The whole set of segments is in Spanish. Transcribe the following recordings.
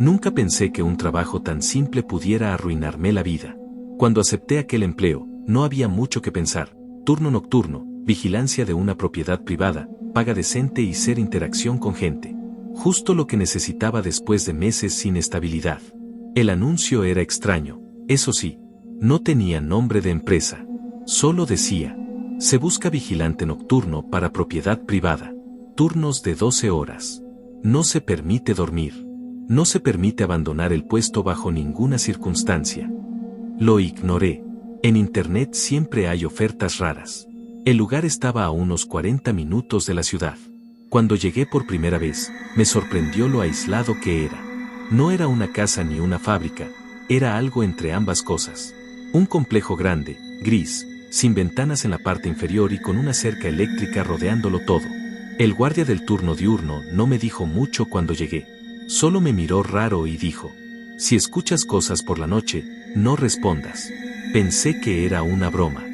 Nunca pensé que un trabajo tan simple pudiera arruinarme la vida. Cuando acepté aquel empleo, no había mucho que pensar. Turno nocturno, vigilancia de una propiedad privada, paga decente y cero interacción con gente. Justo lo que necesitaba después de meses sin estabilidad. El anuncio era extraño, eso sí, no tenía nombre de empresa. Solo decía, se busca vigilante nocturno para propiedad privada. Turnos de 12 horas. No se permite dormir. No se permite abandonar el puesto bajo ninguna circunstancia. Lo ignoré. En internet siempre hay ofertas raras. El lugar estaba a unos 40 minutos de la ciudad. Cuando llegué por primera vez, me sorprendió lo aislado que era. No era una casa ni una fábrica, era algo entre ambas cosas. Un complejo grande, gris, sin ventanas en la parte inferior y con una cerca eléctrica rodeándolo todo. El guardia del turno diurno no me dijo mucho cuando llegué. Solo me miró raro y dijo, si escuchas cosas por la noche, no respondas. Pensé que era una broma.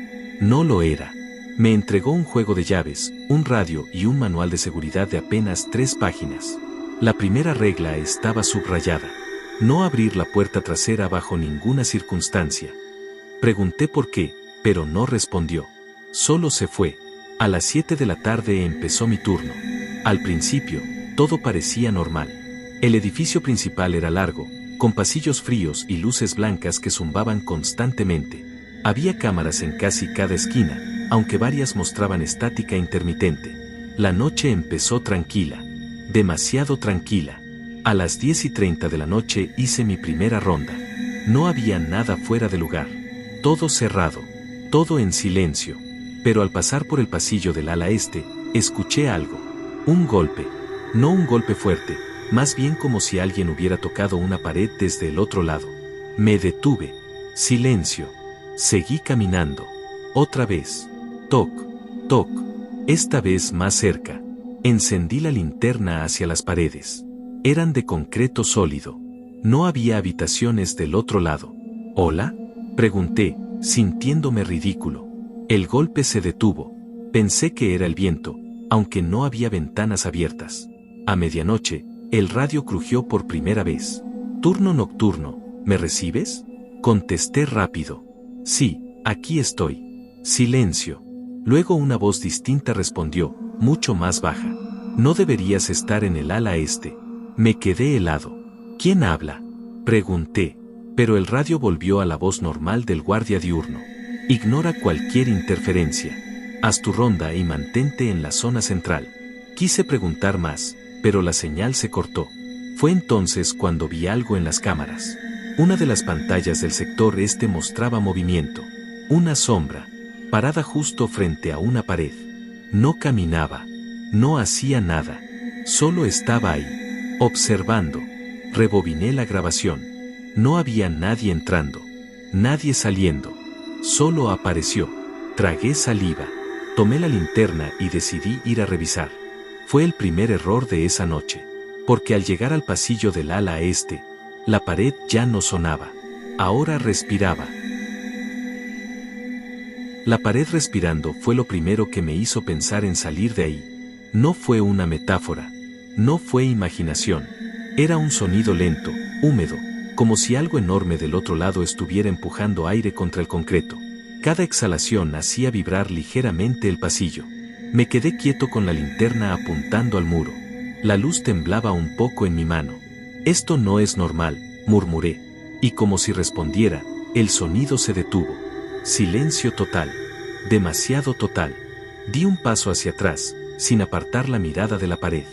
No lo era. Me entregó un juego de llaves, un radio y un manual de seguridad de apenas 3 páginas. La primera regla estaba subrayada. No abrir la puerta trasera bajo ninguna circunstancia. Pregunté por qué, pero no respondió. Solo se fue. A las 7 de la tarde empezó mi turno. Al principio, todo parecía normal. El edificio principal era largo, con pasillos fríos y luces blancas que zumbaban constantemente. Había cámaras en casi cada esquina, aunque varias mostraban estática intermitente. La noche empezó tranquila. Demasiado tranquila. A las 10:30 de la noche hice mi primera ronda. No había nada fuera de lugar. Todo cerrado. Todo en silencio. Pero al pasar por el pasillo del ala este, escuché algo. Un golpe. No un golpe fuerte, más bien como si alguien hubiera tocado una pared desde el otro lado. Me detuve. Silencio. Seguí caminando. Otra vez. Toc, toc. Esta vez más cerca. Encendí la linterna hacia las paredes. Eran de concreto sólido. No había habitaciones del otro lado. ¿Hola? Pregunté, sintiéndome ridículo. El golpe se detuvo. Pensé que era el viento, aunque no había ventanas abiertas. A medianoche, el radio crujió por primera vez. Turno nocturno, ¿me recibes? Contesté rápido. Sí, aquí estoy. Silencio. Luego una voz distinta respondió, mucho más baja. No deberías estar en el ala este. Me quedé helado. ¿Quién habla? Pregunté, pero el radio volvió a la voz normal del guardia diurno. Ignora cualquier interferencia. Haz tu ronda y mantente en la zona central. Quise preguntar más, pero la señal se cortó. Fue entonces cuando vi algo en las cámaras. Una de las pantallas del sector este mostraba movimiento. Una sombra, parada justo frente a una pared. No caminaba. No hacía nada. Solo estaba ahí, observando. Rebobiné la grabación. No había nadie entrando. Nadie saliendo. Solo apareció. Tragué saliva. Tomé la linterna y decidí ir a revisar. Fue el primer error de esa noche. Porque al llegar al pasillo del ala este, la pared ya no sonaba. Ahora respiraba. La pared respirando fue lo primero que me hizo pensar en salir de ahí. No fue una metáfora. No fue imaginación. Era un sonido lento, húmedo, como si algo enorme del otro lado estuviera empujando aire contra el concreto. Cada exhalación hacía vibrar ligeramente el pasillo. Me quedé quieto con la linterna apuntando al muro. La luz temblaba un poco en mi mano. Esto no es normal, murmuré. Y como si respondiera, el sonido se detuvo. Silencio total. Demasiado total. Di un paso hacia atrás, sin apartar la mirada de la pared.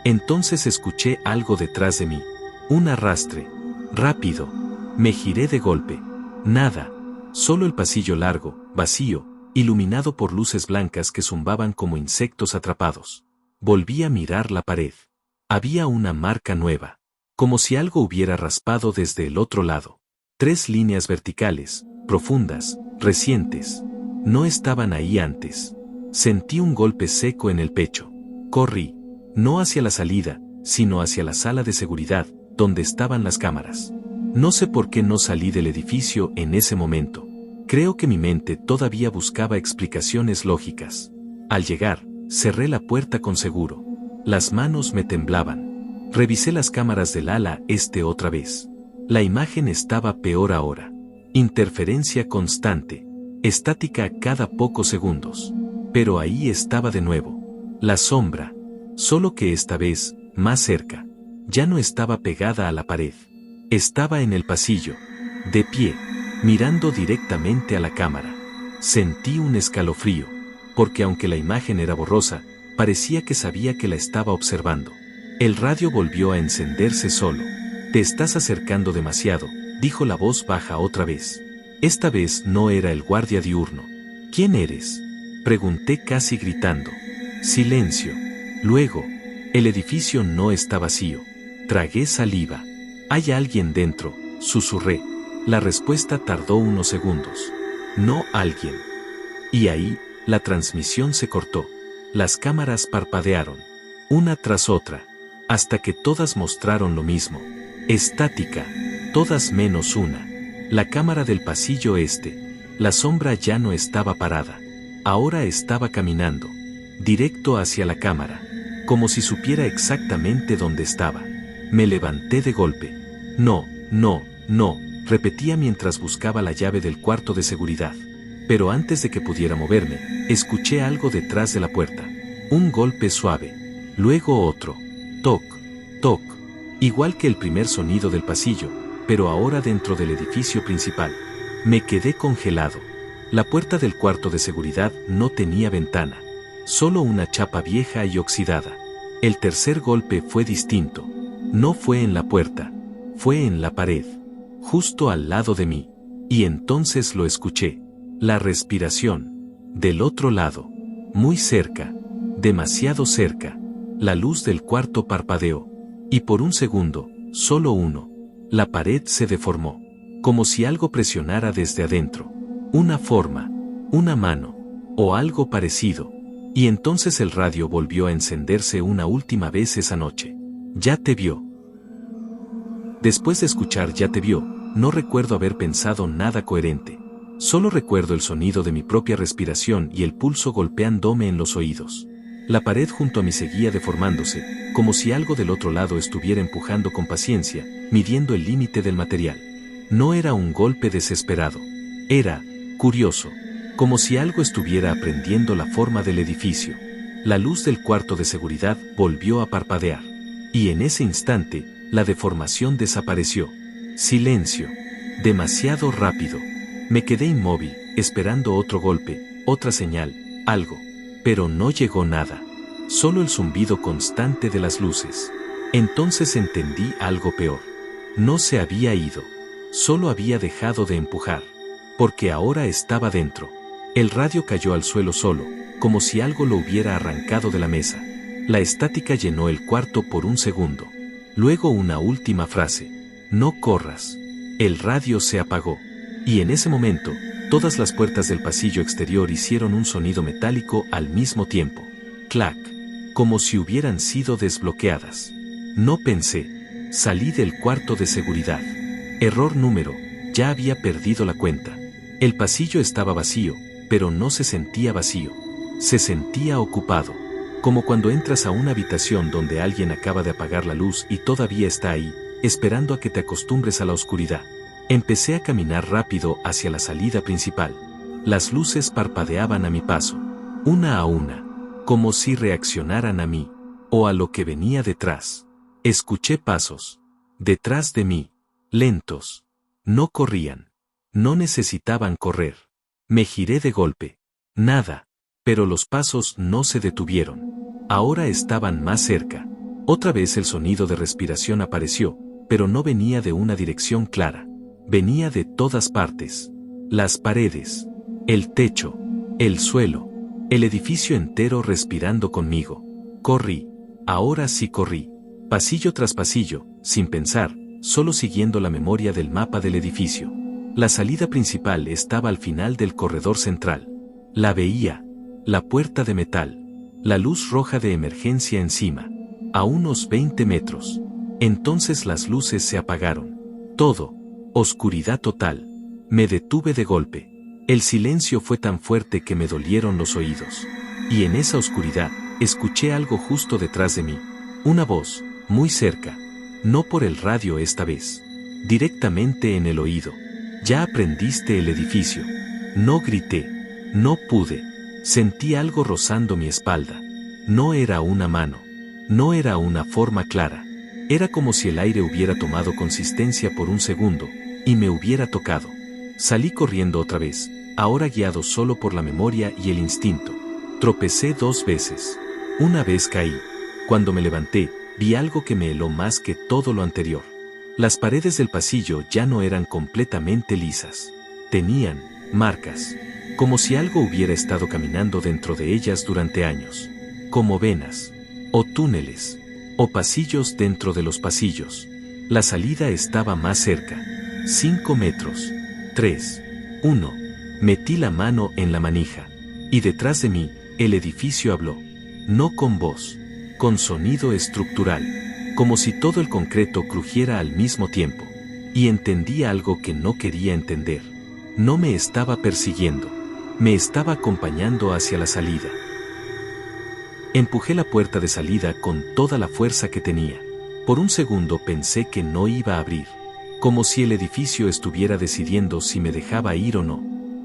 Entonces escuché algo detrás de mí. Un arrastre. Rápido. Me giré de golpe. Nada. Solo el pasillo largo, vacío, iluminado por luces blancas que zumbaban como insectos atrapados. Volví a mirar la pared. Había una marca nueva. Como si algo hubiera raspado desde el otro lado. 3 líneas verticales, profundas, recientes. No estaban ahí antes. Sentí un golpe seco en el pecho. Corrí. No hacia la salida, sino hacia la sala de seguridad, donde estaban las cámaras. No sé por qué no salí del edificio en ese momento. Creo que mi mente todavía buscaba explicaciones lógicas. Al llegar, cerré la puerta con seguro. Las manos me temblaban. Revisé las cámaras del ala este otra vez. La imagen estaba peor ahora. Interferencia constante. Estática cada pocos segundos. Pero ahí estaba de nuevo. La sombra. Solo que esta vez, más cerca. Ya no estaba pegada a la pared. Estaba en el pasillo. De pie. Mirando directamente a la cámara. Sentí un escalofrío. Porque aunque la imagen era borrosa, parecía que sabía que la estaba observando. El radio volvió a encenderse solo. Te estás acercando demasiado, dijo la voz baja otra vez. Esta vez no era el guardia diurno. ¿Quién eres? Pregunté casi gritando. Silencio. Luego, el edificio no está vacío. Tragué saliva. ¿Hay alguien dentro? Susurré. La respuesta tardó unos segundos. No alguien. Y ahí, la transmisión se cortó. Las cámaras parpadearon. Una tras otra. Hasta que todas mostraron lo mismo. Estática. Todas menos una. La cámara del pasillo este. La sombra ya no estaba parada. Ahora estaba caminando. Directo hacia la cámara. Como si supiera exactamente dónde estaba. Me levanté de golpe. No, no, no, repetía mientras buscaba la llave del cuarto de seguridad. Pero antes de que pudiera moverme, escuché algo detrás de la puerta. Un golpe suave. Luego otro. Toc, toc. Igual que el primer sonido del pasillo, pero ahora dentro del edificio principal. Me quedé congelado. La puerta del cuarto de seguridad no tenía ventana. Solo una chapa vieja y oxidada. El tercer golpe fue distinto. No fue en la puerta. Fue en la pared. Justo al lado de mí. Y entonces lo escuché. La respiración. Del otro lado. Muy cerca. Demasiado cerca. La luz del cuarto parpadeó. Y por un segundo, solo uno, la pared se deformó. Como si algo presionara desde adentro. Una forma, una mano, o algo parecido. Y entonces el radio volvió a encenderse una última vez esa noche. Ya te vio. Después de escuchar Ya te vio, no recuerdo haber pensado nada coherente. Solo recuerdo el sonido de mi propia respiración y el pulso golpeándome en los oídos. La pared junto a mí seguía deformándose, como si algo del otro lado estuviera empujando con paciencia, midiendo el límite del material. No era un golpe desesperado. Era, curioso, como si algo estuviera aprendiendo la forma del edificio. La luz del cuarto de seguridad volvió a parpadear. Y en ese instante, la deformación desapareció. Silencio. Demasiado rápido. Me quedé inmóvil, esperando otro golpe, otra señal, algo. Pero no llegó nada. Solo el zumbido constante de las luces. Entonces entendí algo peor. No se había ido. Solo había dejado de empujar. Porque ahora estaba dentro. El radio cayó al suelo solo, como si algo lo hubiera arrancado de la mesa. La estática llenó el cuarto por un segundo. Luego una última frase. No corras. El radio se apagó. Y en ese momento, todas las puertas del pasillo exterior hicieron un sonido metálico al mismo tiempo. Clac. Como si hubieran sido desbloqueadas. No pensé. Salí del cuarto de seguridad. Error número. Ya había perdido la cuenta. El pasillo estaba vacío, pero no se sentía vacío. Se sentía ocupado. Como cuando entras a una habitación donde alguien acaba de apagar la luz y todavía está ahí, esperando a que te acostumbres a la oscuridad. Empecé a caminar rápido hacia la salida principal. Las luces parpadeaban a mi paso, una a una, como si reaccionaran a mí, o a lo que venía detrás. Escuché pasos. Detrás de mí. Lentos. No corrían. No necesitaban correr. Me giré de golpe. Nada. Pero los pasos no se detuvieron. Ahora estaban más cerca. Otra vez el sonido de respiración apareció, pero no venía de una dirección clara. Venía de todas partes. Las paredes, el techo, el suelo, el edificio entero respirando conmigo. Corrí. Ahora sí corrí. Pasillo tras pasillo, sin pensar, solo siguiendo la memoria del mapa del edificio. La salida principal estaba al final del corredor central. La veía. La puerta de metal. La luz roja de emergencia encima. A unos 20 metros. Entonces las luces se apagaron. Todo. Oscuridad total. Me detuve de golpe. El silencio fue tan fuerte que me dolieron los oídos. Y en esa oscuridad, escuché algo justo detrás de mí. Una voz, muy cerca. No por el radio esta vez. Directamente en el oído. Ya aprendiste el edificio. No grité. No pude. Sentí algo rozando mi espalda. No era una mano. No era una forma clara. Era como si el aire hubiera tomado consistencia por un segundo, y me hubiera tocado. Salí corriendo otra vez, ahora guiado solo por la memoria y el instinto. Tropecé 2 veces. Una vez caí. Cuando me levanté, vi algo que me heló más que todo lo anterior. Las paredes del pasillo ya no eran completamente lisas. Tenían marcas, como si algo hubiera estado caminando dentro de ellas durante años. Como venas, o túneles, o pasillos dentro de los pasillos. La salida estaba más cerca. 5 metros. 3. 1. Metí la mano en la manija. Y detrás de mí, el edificio habló. No con voz, con sonido estructural, como si todo el concreto crujiera al mismo tiempo. Y entendí algo que no quería entender. No me estaba persiguiendo. Me estaba acompañando hacia la salida. Empujé la puerta de salida con toda la fuerza que tenía. Por un segundo pensé que no iba a abrir. Como si el edificio estuviera decidiendo si me dejaba ir o no.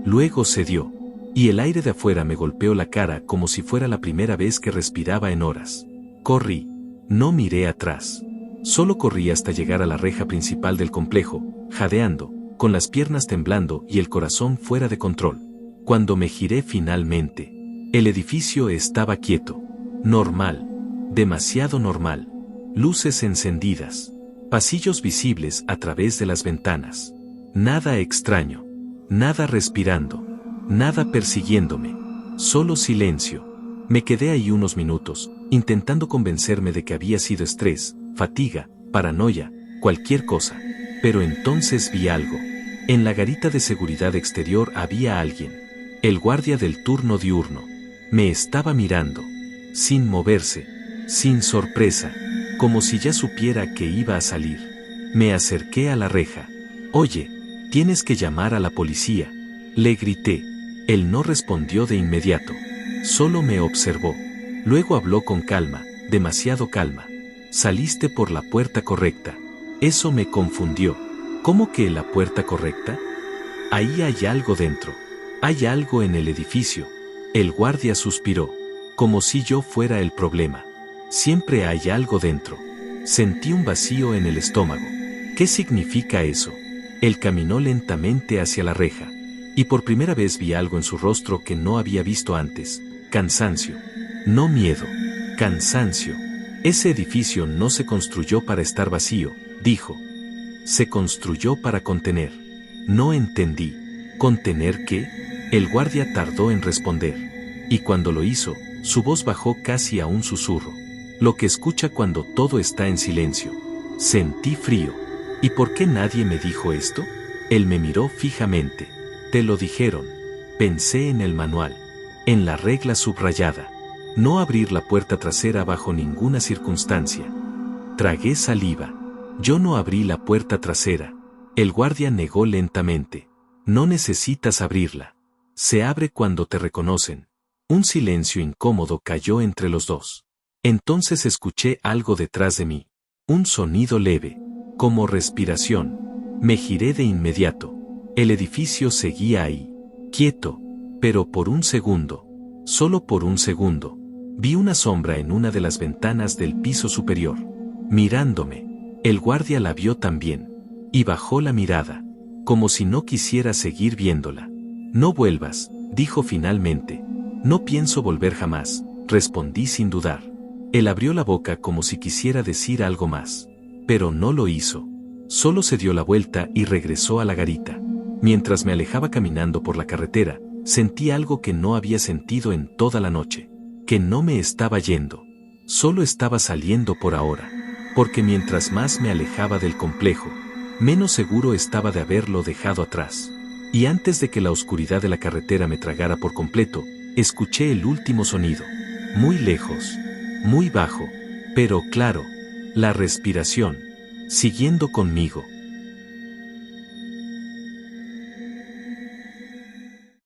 Luego cedió. Y el aire de afuera me golpeó la cara como si fuera la primera vez que respiraba en horas. Corrí. No miré atrás. Solo corrí hasta llegar a la reja principal del complejo, jadeando, con las piernas temblando y el corazón fuera de control. Cuando me giré finalmente, el edificio estaba quieto. Normal. Demasiado normal. Luces encendidas. Pasillos visibles a través de las ventanas. Nada extraño. Nada respirando. Nada persiguiéndome. Solo silencio. Me quedé ahí unos minutos, intentando convencerme de que había sido estrés, fatiga, paranoia, cualquier cosa. Pero entonces vi algo. En la garita de seguridad exterior había alguien. El guardia del turno diurno. Me estaba mirando. Sin moverse. Sin sorpresa. Como si ya supiera que iba a salir. Me acerqué a la reja. Oye, tienes que llamar a la policía. Le grité. Él no respondió de inmediato. Solo me observó. Luego habló con calma, demasiado calma. Saliste por la puerta correcta. Eso me confundió. ¿Cómo que la puerta correcta? Ahí hay algo dentro. Hay algo en el edificio. El guardia suspiró. Como si yo fuera el problema. Siempre hay algo dentro. Sentí un vacío en el estómago. ¿Qué significa eso? Él caminó lentamente hacia la reja. Y por primera vez vi algo en su rostro que no había visto antes. Cansancio. No miedo. Cansancio. Ese edificio no se construyó para estar vacío, dijo. Se construyó para contener. No entendí. ¿Contener qué? El guardia tardó en responder. Y cuando lo hizo, su voz bajó casi a un susurro. Lo que escucha cuando todo está en silencio. Sentí frío. ¿Y por qué nadie me dijo esto? Él me miró fijamente. Te lo dijeron. Pensé en el manual. En la regla subrayada. No abrir la puerta trasera bajo ninguna circunstancia. Tragué saliva. Yo no abrí la puerta trasera. El guardia negó lentamente. No necesitas abrirla. Se abre cuando te reconocen. Un silencio incómodo cayó entre los dos. Entonces escuché algo detrás de mí. Un sonido leve. Como respiración. Me giré de inmediato. El edificio seguía ahí. Quieto. Pero por un segundo. Solo por un segundo. Vi una sombra en una de las ventanas del piso superior. Mirándome. El guardia la vio también. Y bajó la mirada. Como si no quisiera seguir viéndola. No vuelvas, dijo finalmente. No pienso volver jamás, respondí sin dudar. Él abrió la boca como si quisiera decir algo más. Pero no lo hizo. Solo se dio la vuelta y regresó a la garita. Mientras me alejaba caminando por la carretera, sentí algo que no había sentido en toda la noche. Que no me estaba yendo. Solo estaba saliendo por ahora. Porque mientras más me alejaba del complejo, menos seguro estaba de haberlo dejado atrás. Y antes de que la oscuridad de la carretera me tragara por completo, escuché el último sonido. Muy lejos. Muy bajo. Pero claro. La respiración. Siguiendo conmigo.